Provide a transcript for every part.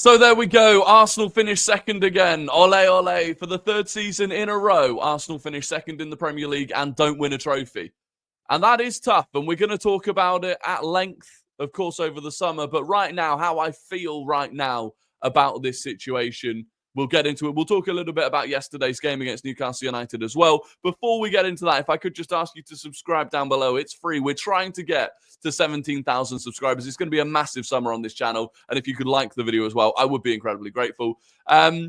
So there we go. Arsenal finished second again. Ole, ole. For the third season in a row, Arsenal finished second in the Premier League and don't win a trophy. And that is tough. And we're going to talk about it at length, of course, over the summer. But right now, how I feel right now about this situation, we'll get into it. We'll talk a little bit about yesterday's game against Newcastle United as well. Before we get into that, if I could just ask you to subscribe down below. It's free. We're trying to get to 17,000 subscribers. It's going to be a massive summer on this channel. And if you could like the video as well, I would be incredibly grateful. But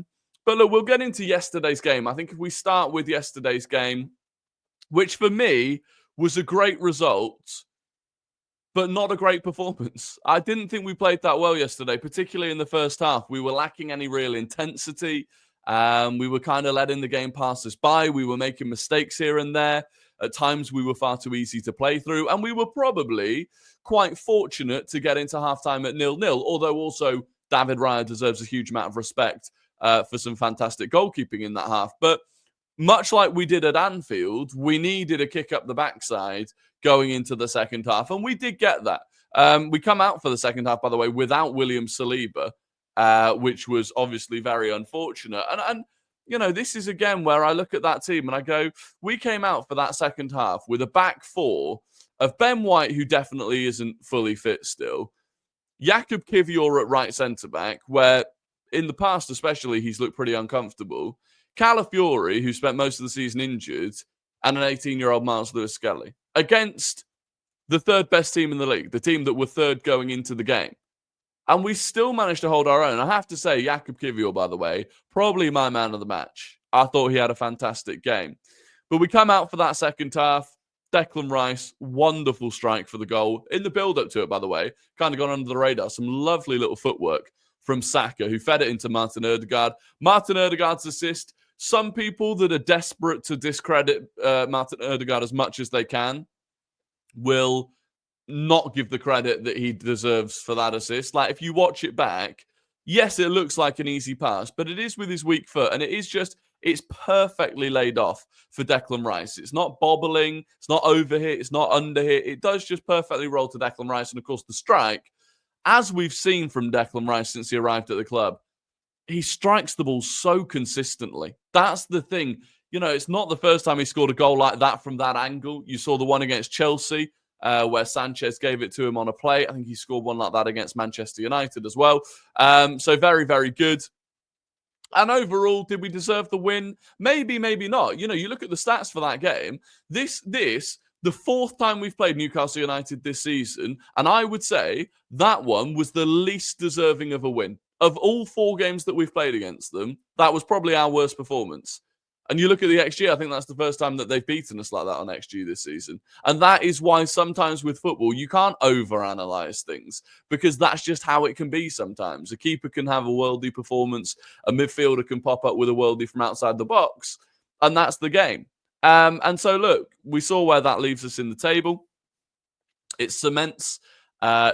look, we'll get into yesterday's game. I think if we start with yesterday's game, which for me was a great result, but not a great performance. I didn't think we played that well yesterday, particularly in the first half. We were lacking any real intensity. We were kind of letting the game pass us by. We were making mistakes here and there. At times, we were far too easy to play through. And we were probably quite fortunate to get into halftime at 0-0, although also David Raya deserves a huge amount of respect for some fantastic goalkeeping in that half. But much like we did at Anfield, we needed a kick up the backside going into the second half. And we did get that. We come out for the second half, by the way, without William Saliba, which was obviously very unfortunate. And you know, this is again where I look at that team and I go, we came out for that second half with a back four of Ben White, who definitely isn't fully fit still, Jakub Kiwior at right centre-back, where in the past especially he's looked pretty uncomfortable, Calafiori, who spent most of the season injured, and an 18-year-old Miles Lewis-Skelly against the third best team in the league, the team that were third going into the game. And we still managed to hold our own. I have to say, Jakub Kiwior, by the way, probably my man of the match. I thought he had a fantastic game. But we come out for that second half. Declan Rice, wonderful strike for the goal. In the build-up to it, by the way, kind of gone under the radar. Some lovely little footwork from Saka, who fed it into Martin Ødegaard. Martin Ødegaard's assist. Some people that are desperate to discredit Martin Ødegaard as much as they can will not give the credit that he deserves for that assist. Like, if you watch it back, yes, it looks like an easy pass, but it is with his weak foot, and it's perfectly laid off for Declan Rice. It's not bobbling, it's not overhit, it's not underhit. It does just perfectly roll to Declan Rice, and of course the strike, as we've seen from Declan Rice since he arrived at the club, he strikes the ball so consistently. That's the thing. You know, it's not the first time he scored a goal like that from that angle. You saw the one against Chelsea, where Sanchez gave it to him on a play. I think he scored one like that against Manchester United as well. So very, very good. And overall, did we deserve the win? Maybe, maybe not. You know, you look at the stats for that game. The fourth time we've played Newcastle United this season, and I would say that one was the least deserving of a win. Of all four games that we've played against them, that was probably our worst performance. And you look at the XG, I think that's the first time that they've beaten us like that on XG this season. And that is why sometimes with football, you can't overanalyze things, because that's just how it can be sometimes. A keeper can have a worldly performance, a midfielder can pop up with a worldly from outside the box, and that's the game. And so, look, we saw where that leaves us in the table. It cements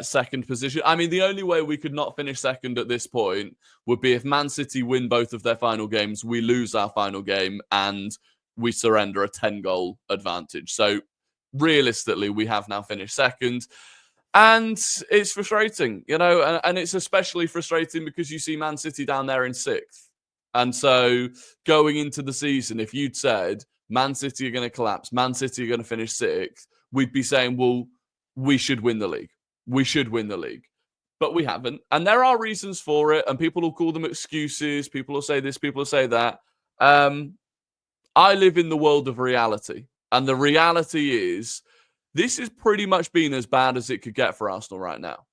second position. I mean, the only way we could not finish second at this point would be if Man City win both of their final games, we lose our final game, and we surrender a 10-goal advantage. So realistically, we have now finished second. And it's frustrating, you know, and it's especially frustrating because you see Man City down there in sixth. And so going into the season, if you'd said Man City are going to collapse, Man City are going to finish sixth, we'd be saying, well, we should win the league. We should win the league. But we haven't. And there are reasons for it. And people will call them excuses. People will say this, people will say that. I live in the world of reality. And the reality is, this has pretty much been as bad as it could get for Arsenal right now.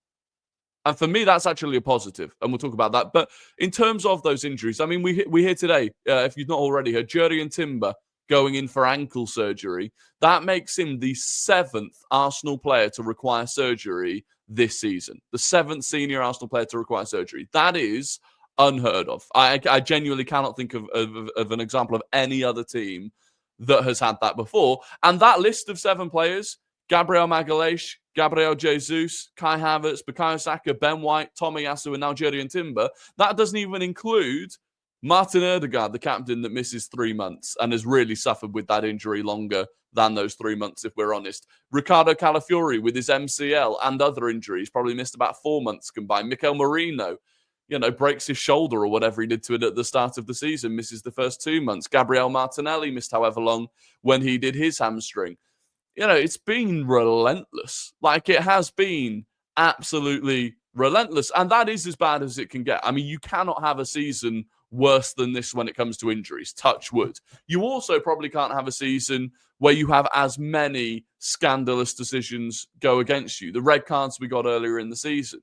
And for me, that's actually a positive. And we'll talk about that. But in terms of those injuries, I mean, we hear today, if you've not already heard, Jurriën Timber going in for ankle surgery. That makes him the 7th Arsenal player to require surgery this season. The 7th senior Arsenal player to require surgery. That is unheard of. I genuinely cannot think of an example of any other team that has had that before. And that list of 7 players, Gabriel Magalhaes, Gabriel Jesus, Kai Havertz, Bukayo Saka, Ben White, Tomiyasu, and now Jurriën Timber, that doesn't even include Martin Ødegaard, the captain that misses 3 months and has really suffered with that injury longer than those 3 months, if we're honest. Ricardo Calafiori with his MCL and other injuries, probably missed about 4 months combined. Mikel Merino, breaks his shoulder or whatever he did to it at the start of the season, misses the first 2 months. Gabriel Martinelli missed however long when he did his hamstring. It's been relentless. Like, it has been absolutely relentless. And that is as bad as it can get. I mean, you cannot have a season worse than this when it comes to injuries. Touch wood. You also probably can't have a season where you have as many scandalous decisions go against you. The red cards we got earlier in the season,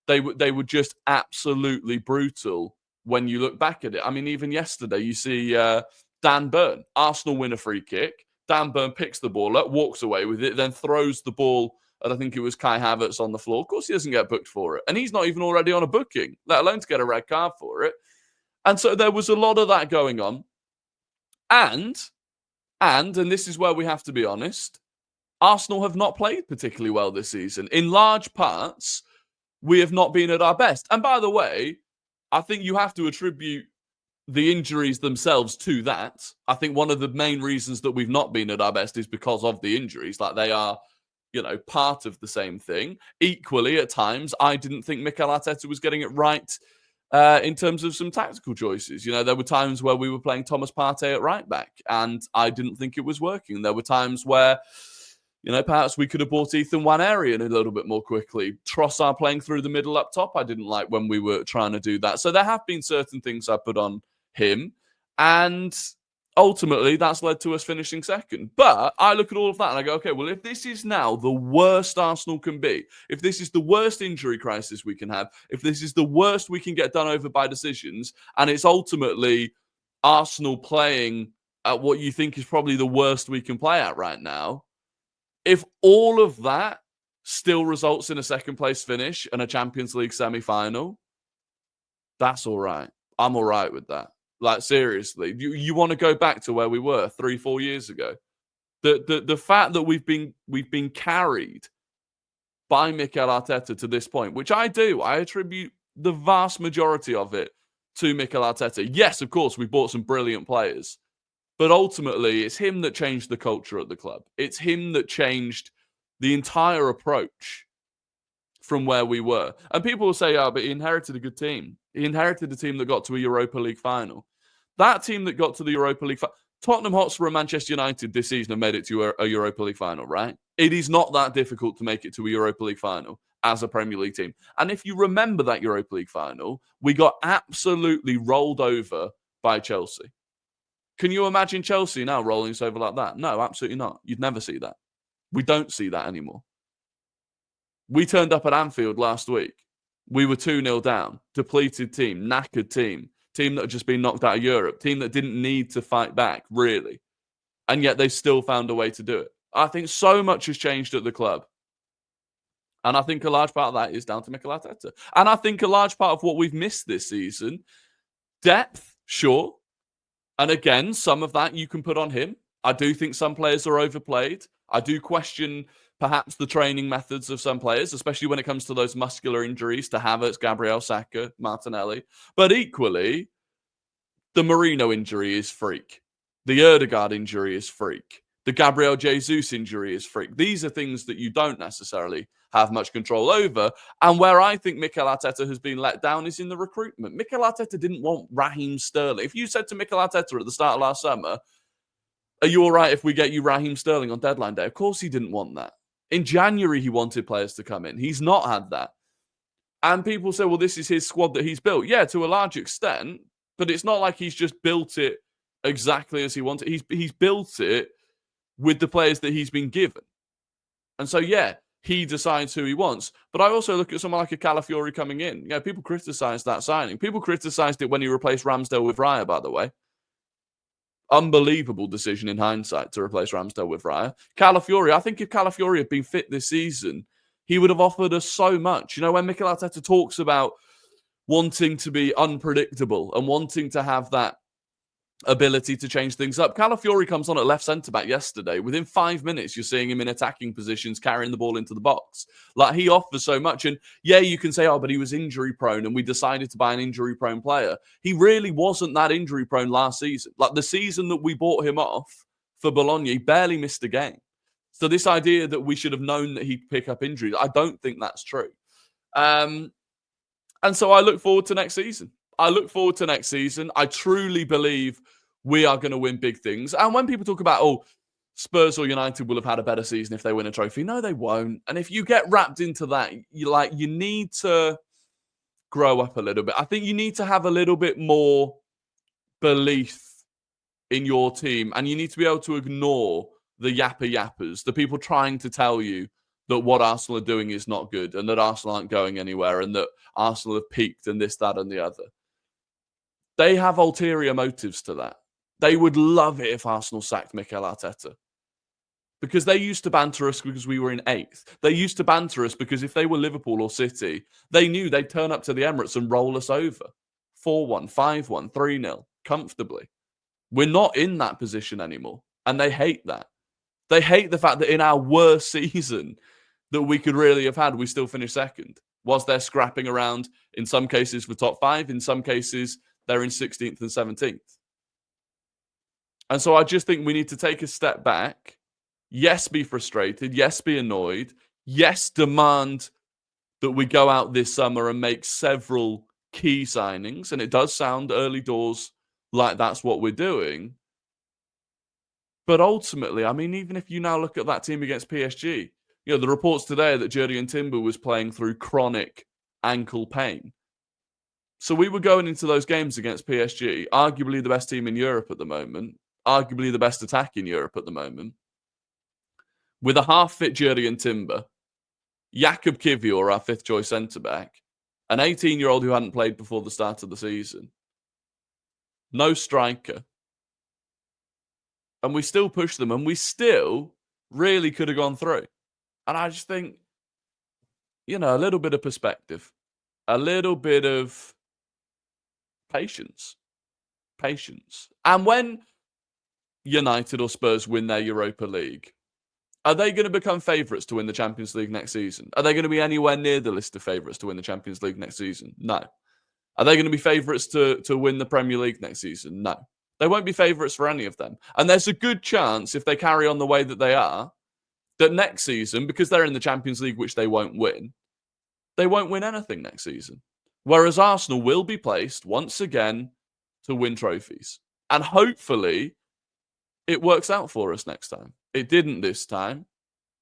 they were just absolutely brutal when you look back at it. I mean, even yesterday, you see Dan Burn, Arsenal win a free kick. Dan Burn picks the ball up, walks away with it, then throws the ball at, I think it was Kai Havertz on the floor. Of course, he doesn't get booked for it. And he's not even already on a booking, let alone to get a red card for it. And so there was a lot of that going on. And this is where we have to be honest, Arsenal have not played particularly well this season. In large parts, we have not been at our best. And by the way, I think you have to attribute the injuries themselves to that. I think one of the main reasons that we've not been at our best is because of the injuries. Like, they are, part of the same thing. Equally, at times, I didn't think Mikel Arteta was getting it right in terms of some tactical choices. There were times where we were playing Thomas Partey at right back, and I didn't think it was working. There were times where, perhaps we could have brought Ethan Nwaneri in a little bit more quickly. Trossard playing through the middle up top, I didn't like when we were trying to do that. So there have been certain things I put on him, and ultimately that's led to us finishing second. But I look at all of that and I go, okay, well, if this is now the worst Arsenal can be, if this is the worst injury crisis we can have, if this is the worst we can get done over by decisions, and it's ultimately Arsenal playing at what you think is probably the worst we can play at right now, if all of that still results in a second place finish and a Champions League semi-final, that's all right. I'm all right with that. Like, seriously, you want to go back to where we were 3-4 years ago? The fact that we've been carried by Mikel Arteta to this point, which I attribute the vast majority of it to Mikel Arteta. Yes, of course, we bought some brilliant players, but ultimately, it's him that changed the culture at the club. It's him that changed the entire approach from where we were. And people will say, but he inherited a good team. He inherited a team that got to a Europa League final. That team that got to the Europa League final, Tottenham Hotspur and Manchester United this season have made it to a Europa League final, right? It is not that difficult to make it to a Europa League final as a Premier League team. And if you remember that Europa League final, we got absolutely rolled over by Chelsea. Can you imagine Chelsea now rolling us over like that? No, absolutely not. You'd never see that. We don't see that anymore. We turned up at Anfield last week. We were 2-0 down. Depleted team, knackered team that had just been knocked out of Europe, team that didn't need to fight back, really. And yet they still found a way to do it. I think so much has changed at the club. And I think a large part of that is down to Mikel Arteta. And I think a large part of what we've missed this season, depth, sure. And again, some of that you can put on him. I do think some players are overplayed. I do question perhaps the training methods of some players, especially when it comes to those muscular injuries to Havertz, Gabriel, Saka, Martinelli. But equally, the Marino injury is freak. The Ødegaard injury is freak. The Gabriel Jesus injury is freak. These are things that you don't necessarily have much control over. And where I think Mikel Arteta has been let down is in the recruitment. Mikel Arteta didn't want Raheem Sterling. If you said to Mikel Arteta at the start of last summer, are you all right if we get you Raheem Sterling on deadline day? Of course he didn't want that. In January, he wanted players to come in. He's not had that. And people say, well, this is his squad that he's built. Yeah, to a large extent, but it's not like he's just built it exactly as he wanted. He's built it with the players that he's been given. And so, yeah, he decides who he wants. But I also look at someone like a Calafiori coming in. Yeah, people criticised that signing. People criticised it when he replaced Ramsdale with Raya, by the way. Unbelievable decision in hindsight to replace Ramsdale with Raya. Calafiori, I think if Calafiori had been fit this season, he would have offered us so much. You know, when Mikel Arteta talks about wanting to be unpredictable and wanting to have that ability to change things up. Calafiori comes on at left centre-back yesterday. Within 5 minutes, you're seeing him in attacking positions, carrying the ball into the box. Like, he offers so much. And yeah, you can say, but he was injury-prone and we decided to buy an injury-prone player. He really wasn't that injury-prone last season. Like, the season that we bought him off for Bologna, he barely missed a game. So this idea that we should have known that he'd pick up injuries, I don't think that's true. And so I look forward to next season. I truly believe we are going to win big things. And when people talk about, oh, Spurs or United will have had a better season if they win a trophy. No, they won't. And if you get wrapped into that, you need to grow up a little bit. I think you need to have a little bit more belief in your team, and you need to be able to ignore the yappers, the people trying to tell you that what Arsenal are doing is not good and that Arsenal aren't going anywhere and that Arsenal have peaked and this, that, and the other. They have ulterior motives to that. They would love it if Arsenal sacked Mikel Arteta. Because they used to banter us because we were in 8th. They used to banter us because if they were Liverpool or City, they knew they'd turn up to the Emirates and roll us over. 4-1, 5-1, 3-0, comfortably. We're not in that position anymore. And they hate that. They hate the fact that in our worst season that we could really have had, we still finished second. Whilst they're scrapping around, in some cases, for top 5. In some cases, they're in 16th and 17th. And so I just think we need to take a step back. Yes, be frustrated. Yes, be annoyed. Yes, demand that we go out this summer and make several key signings. And it does sound early doors like that's what we're doing. But ultimately, I mean, even if you now look at that team against PSG, you know, the reports today that Jurrien Timber was playing through chronic ankle pain. So we were going into those games against PSG, arguably the best team in Europe at the moment, arguably the best attack in Europe at the moment, with a half-fit Jurrien Timber, Jakub Kiwior, our fifth-choice centre-back, an 18-year-old who hadn't played before the start of the season, no striker, and we still pushed them, and we still really could have gone through. And I just think, you know, a little bit of perspective, a little bit of patience. And when United or Spurs win their Europa League, are they going to become favourites to win the Champions League next season? Are they going to be anywhere near the list of favourites to win the Champions League next season? No. Are they going to be favourites to win the Premier League next season? No. They won't be favourites for any of them. And there's a good chance, if they carry on the way that they are, that next season, because they're in the Champions League, which they won't win anything next season. Whereas Arsenal will be placed, once again, to win trophies. And hopefully, it works out for us next time. It didn't this time.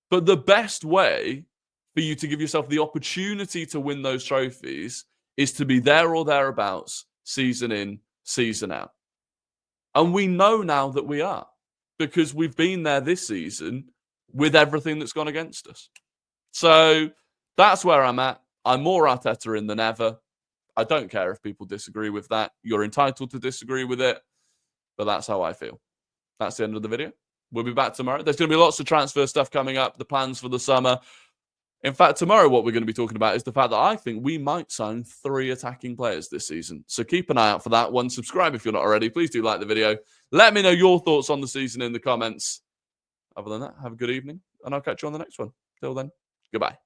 But the best way for you to give yourself the opportunity to win those trophies is to be there or thereabouts, season in, season out. And we know now that we are, because we've been there this season with everything that's gone against us. So that's where I'm at. I'm more Arteta in than ever. I don't care if people disagree with that. You're entitled to disagree with it, but that's how I feel. That's the end of the video. We'll be back tomorrow. There's going to be lots of transfer stuff coming up, the plans for the summer. In fact, tomorrow what we're going to be talking about is the fact that I think we might sign 3 attacking players this season. So keep an eye out for that one. Subscribe if you're not already. Please do like the video. Let me know your thoughts on the season in the comments. Other than that, have a good evening, and I'll catch you on the next one. Till then, goodbye.